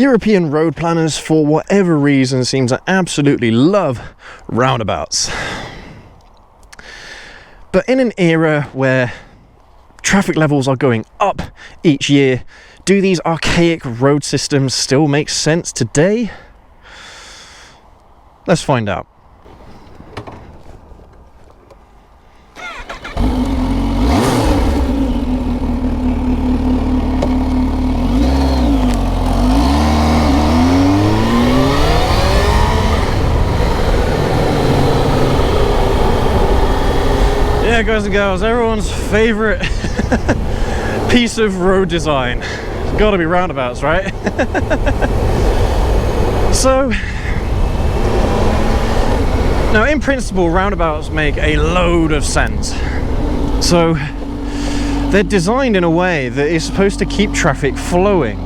European road planners, for whatever reason, seem to absolutely love roundabouts. But in an era where traffic levels are going up each year, do these archaic road systems still make sense today? Let's find out. Yeah, guys and girls, everyone's favorite piece of road design. It's gotta be roundabouts, right? So, now in principle, roundabouts make a load of sense. So, they're designed in a way that is supposed to keep traffic flowing.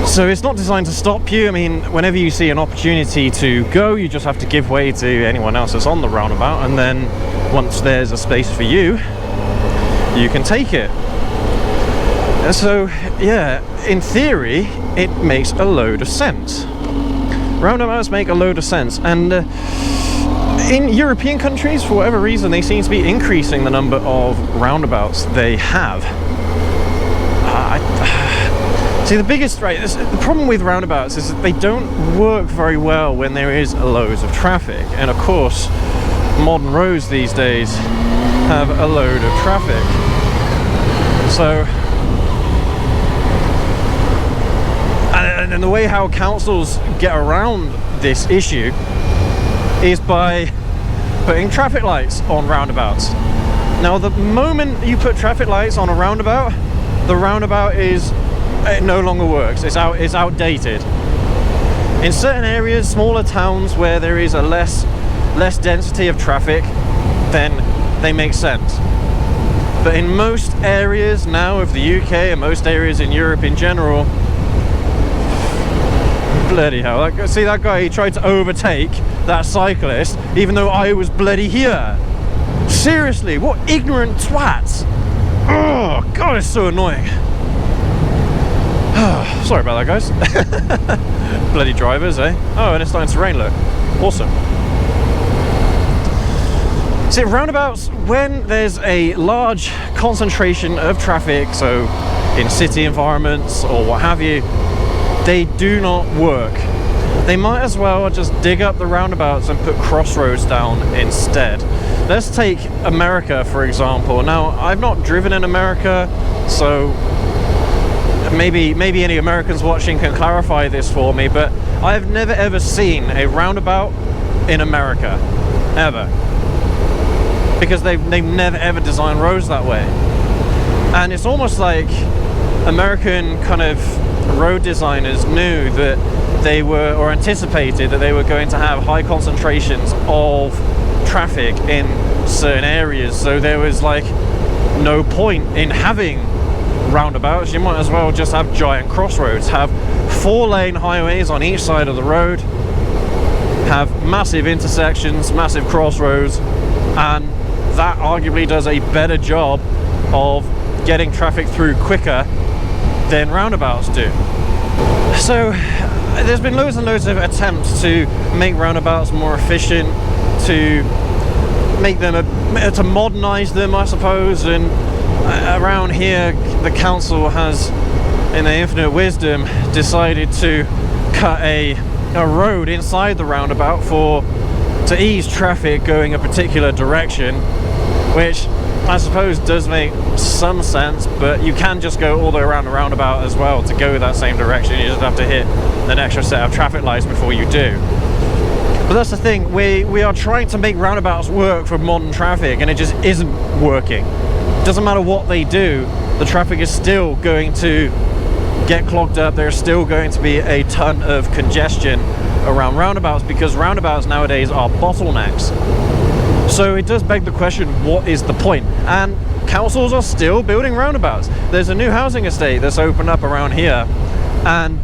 So it's not designed to stop you. I mean, whenever you see an opportunity to go, you just have to give way to anyone else that's on the roundabout, and then once there's a space for you, you can take it. And so, yeah, in theory, it makes a load of sense. Roundabouts make a load of sense, and in European countries, for whatever reason, they seem to be increasing the number of roundabouts they have. See, the problem with roundabouts is that they don't work very well when there is loads of traffic. And of course, modern roads these days have a load of traffic. So, and the way how councils get around this issue is by putting traffic lights on roundabouts. Now, the moment you put traffic lights on a roundabout, the roundabout it no longer works. It's outdated. In certain areas, smaller towns where there is a less density of traffic, then they make sense. But in most areas now of the UK and most areas in Europe in general, bloody hell! See that guy? He tried to overtake that cyclist, even though I was bloody here. Seriously, what ignorant twats! Oh God, it's so annoying. Sorry about that, guys. Bloody drivers, eh? Oh, and it's starting to rain, look. Awesome. See, roundabouts, when there's a large concentration of traffic, so in city environments or what have you, they do not work. They might as well just dig up the roundabouts and put crossroads down instead. Let's take America, for example. Now, I've not driven in America, so maybe any Americans watching can clarify this for me, but I've never ever seen a roundabout in America, ever, because they've never ever designed roads that way. And it's almost like American kind of road designers knew that they were, or anticipated that they were going to have high concentrations of traffic in certain areas, so there was like no point in having roundabouts. You might as well just have giant crossroads, have 4-lane highways on each side of the road, have massive intersections, massive crossroads, and that arguably does a better job of getting traffic through quicker than roundabouts do. So there's been loads and loads of attempts to make roundabouts more efficient, to make them to modernize them, I suppose, and around here the council has, in their infinite wisdom, decided to cut a road inside the roundabout to ease traffic going a particular direction, which I suppose does make some sense, but you can just go all the way around the roundabout as well to go that same direction. You just have to hit an extra set of traffic lights before you do. But that's the thing, we are trying to make roundabouts work for modern traffic, and it just isn't working. Doesn't matter what they do, the traffic is still going to get clogged up. There's still going to be a ton of congestion around roundabouts, because roundabouts nowadays are bottlenecks. So it does beg the question, what is the point? And councils are still building roundabouts. There's a new housing estate that's opened up around here, and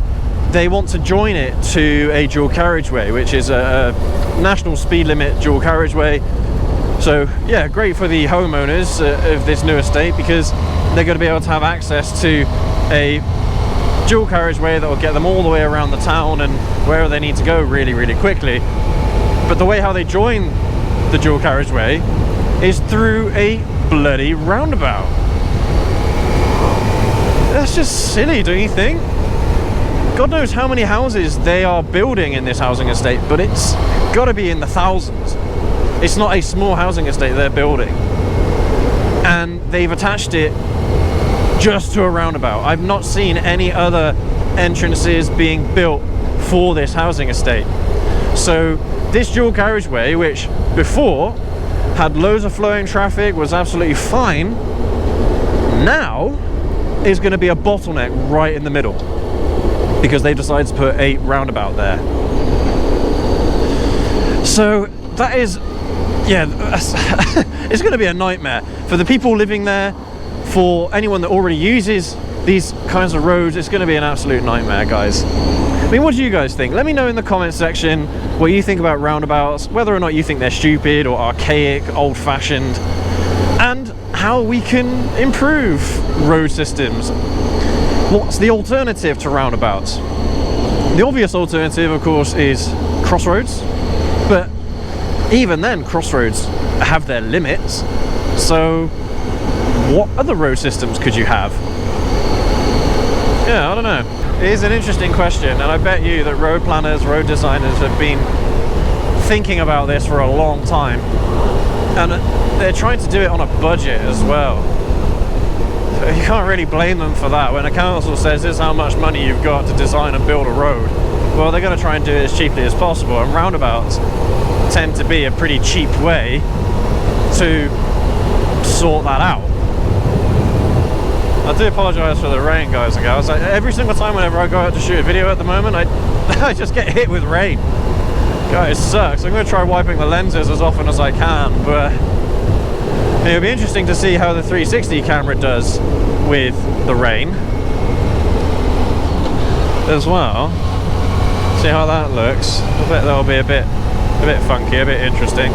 they want to join it to a dual carriageway, which is a national speed limit dual carriageway. So yeah, great for the homeowners of this new estate, because they're going to be able to have access to a dual carriageway that will get them all the way around the town and wherever they need to go really, really quickly. But the way how they join the dual carriageway is through a bloody roundabout. That's just silly, don't you think? God knows how many houses they are building in this housing estate, but it's got to be in the thousands. It's not a small housing estate they're building. And they've attached it just to a roundabout. I've not seen any other entrances being built for this housing estate. So this dual carriageway, which before had loads of flowing traffic, was absolutely fine, now is going to be a bottleneck right in the middle because they decided to put a roundabout there. So that is, yeah, it's going to be a nightmare for the people living there, for anyone that already uses these kinds of roads. It's going to be an absolute nightmare, guys. I mean, what do you guys think? Let me know in the comment section what you think about roundabouts, whether or not you think they're stupid or archaic, old-fashioned, and how we can improve road systems. What's the alternative to roundabouts? The obvious alternative, of course, is crossroads, but even then, crossroads have their limits. So what other road systems could you have? Yeah, I don't know. It is an interesting question, and I bet you that road planners, road designers have been thinking about this for a long time, and they're trying to do it on a budget as well. So you can't really blame them for that. When a council says this is how much money you've got to design and build a road, well, they're going to try and do it as cheaply as possible, and roundabouts tend to be a pretty cheap way to sort that out. I do apologise for the rain, guys and gals. Every single time whenever I go out to shoot a video at the moment, I just get hit with rain. Guys, it sucks. I'm going to try wiping the lenses as often as I can, but it'll be interesting to see how the 360 camera does with the rain as well. See how that looks. I bet that'll be a bit funky, a bit interesting.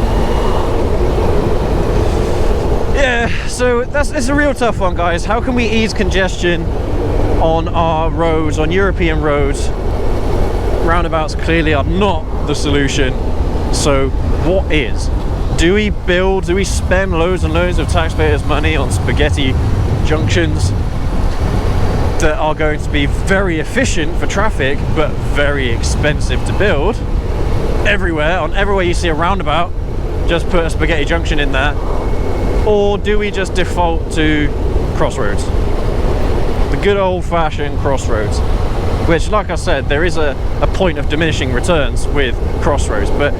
Yeah, so it's a real tough one, guys. How can we ease congestion on our roads, on European roads? Roundabouts clearly are not the solution. So what is? Do we spend loads and loads of taxpayers' money on spaghetti junctions that are going to be very efficient for traffic but very expensive to build? Everywhere you see a roundabout, just put a spaghetti junction in there. Or do we just default to crossroads? The good old-fashioned crossroads, which, like I said, there is a point of diminishing returns with crossroads, but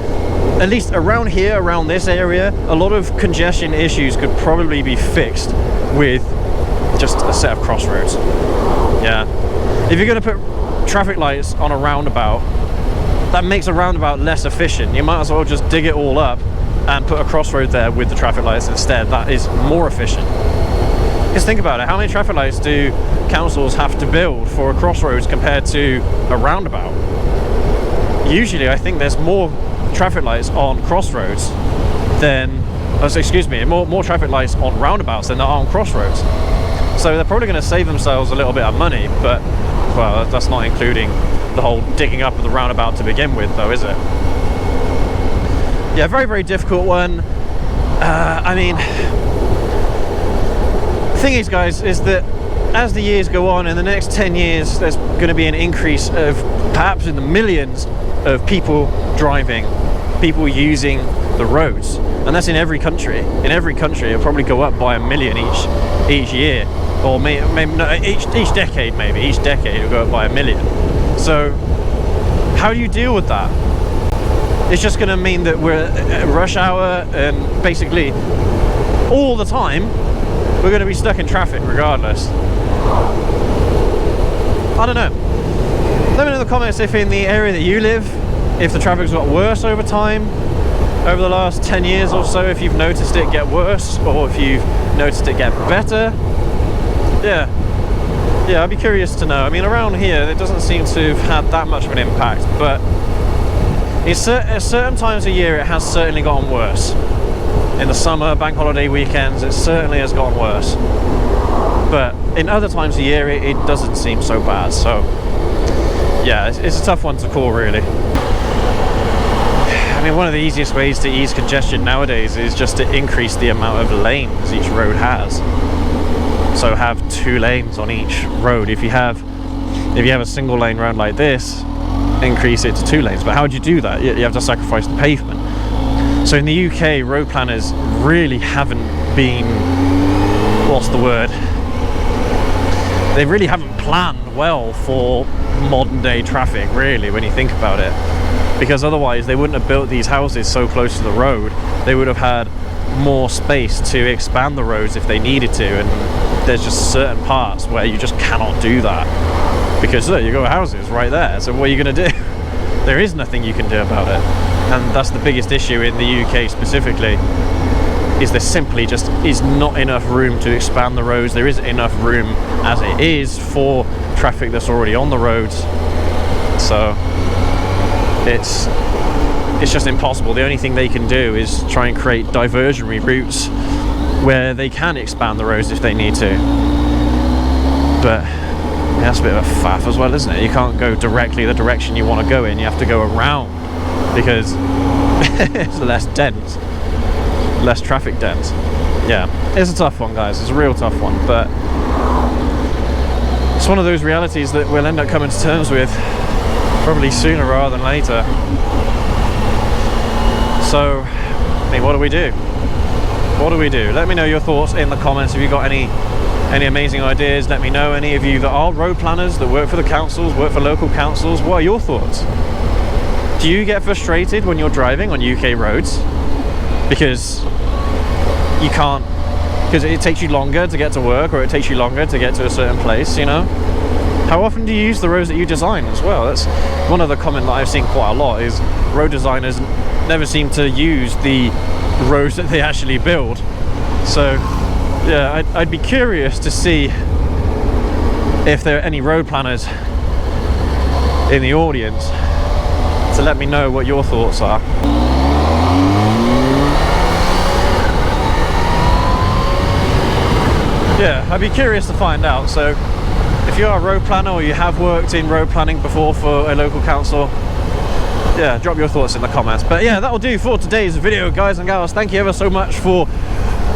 at least around here, around this area, a lot of congestion issues could probably be fixed with just a set of crossroads. Yeah. If you're going to put traffic lights on a roundabout, that makes a roundabout less efficient. You might as well just dig it all up and put a crossroad there with the traffic lights instead. That is more efficient. Just think about it. How many traffic lights do councils have to build for a crossroads compared to a roundabout? Usually, I think there's more traffic lights on crossroads than, more traffic lights on roundabouts than there are on crossroads. So they're probably going to save themselves a little bit of money, but, well, that's not including the whole digging up of the roundabout to begin with, though, is it? Yeah, very, very difficult one. I mean, the thing is, guys, is that as the years go on, in the next 10 years, there's going to be an increase of perhaps in the millions of people driving, people using the roads. And that's in every country. In every country, it'll probably go up by 1 million each year. Or maybe no, each decade, maybe. Each decade, it'll go up by 1 million. So, how do you deal with that? It's just going to mean that we're at rush hour and basically all the time we're going to be stuck in traffic regardless. I don't know. Let me know in the comments if in the area that you live, if the traffic's got worse over time, over the last 10 years or so, if you've noticed it get worse or if you've noticed it get better. Yeah, I'd be curious to know. I mean, around here it doesn't seem to have had that much of an impact, but at certain times of year it has certainly gotten worse. In the summer, bank holiday weekends, it certainly has gotten worse. But in other times of the year, it doesn't seem so bad. So yeah, it's a tough one to call, really. I mean, one of the easiest ways to ease congestion nowadays is just to increase the amount of lanes each road has. So have 2 lanes on each road. If you have a single lane road like this, increase it to 2 lanes. But how do you do that? You have to sacrifice the pavement. So in the UK, road planners really haven't been, what's the word? They really haven't planned well for modern day traffic, really, when you think about it. Because otherwise they wouldn't have built these houses so close to the road. They would have had more space to expand the roads if they needed to, and there's just certain parts where you just cannot do that. Because look, you got houses right there, so what are you going to do? There is nothing you can do about it. And that's the biggest issue in the UK specifically, is there simply just is not enough room to expand the roads. There isn't enough room as it is for traffic that's already on the roads. So it's just impossible. The only thing they can do is try and create diversionary routes where they can expand the roads if they need to. But that's a bit of a faff as well, isn't it? You can't go directly the direction you want to go in. You have to go around because it's less dense, less traffic dense. Yeah, it's a tough one, guys. It's a real tough one, but it's one of those realities that we'll end up coming to terms with probably sooner rather than later. So, I mean, what do we do? What do we do? Let me know your thoughts in the comments. If you've got any amazing ideas, let me know. Any of you that are road planners, that work for the councils, work for local councils, what are your thoughts? Do you get frustrated when you're driving on UK roads because you can't, because it takes you longer to get to work, or it takes you longer to get to a certain place, you know? How often do you use the roads that you design as well? That's one of the comment that I've seen quite a lot, is road designers never seem to use the roads that they actually build. So yeah, I'd be curious to see if there are any road planners in the audience to let me know what your thoughts are. Yeah, I'd be curious to find out. So if you are a road planner or you have worked in road planning before for a local council, yeah, drop your thoughts in the comments. But yeah, that'll do for today's video, guys and gals. Thank you ever so much for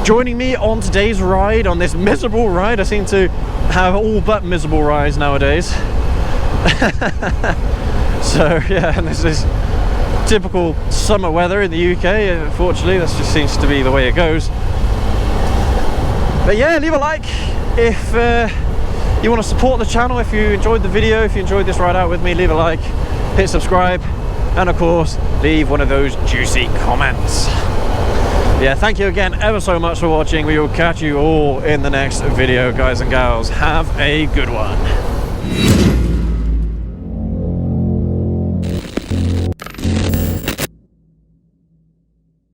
joining me on today's ride, on this miserable ride. I seem to have all but miserable rides nowadays. So yeah, and this is typical summer weather in the UK. Unfortunately, that just seems to be the way it goes. But yeah, leave a like if you want to support the channel. If you enjoyed the video, if you enjoyed this ride out with me, leave a like, hit subscribe, and of course leave one of those juicy comments. Yeah, thank you again ever so much for watching. We will catch you all in the next video, guys and gals. Have a good one.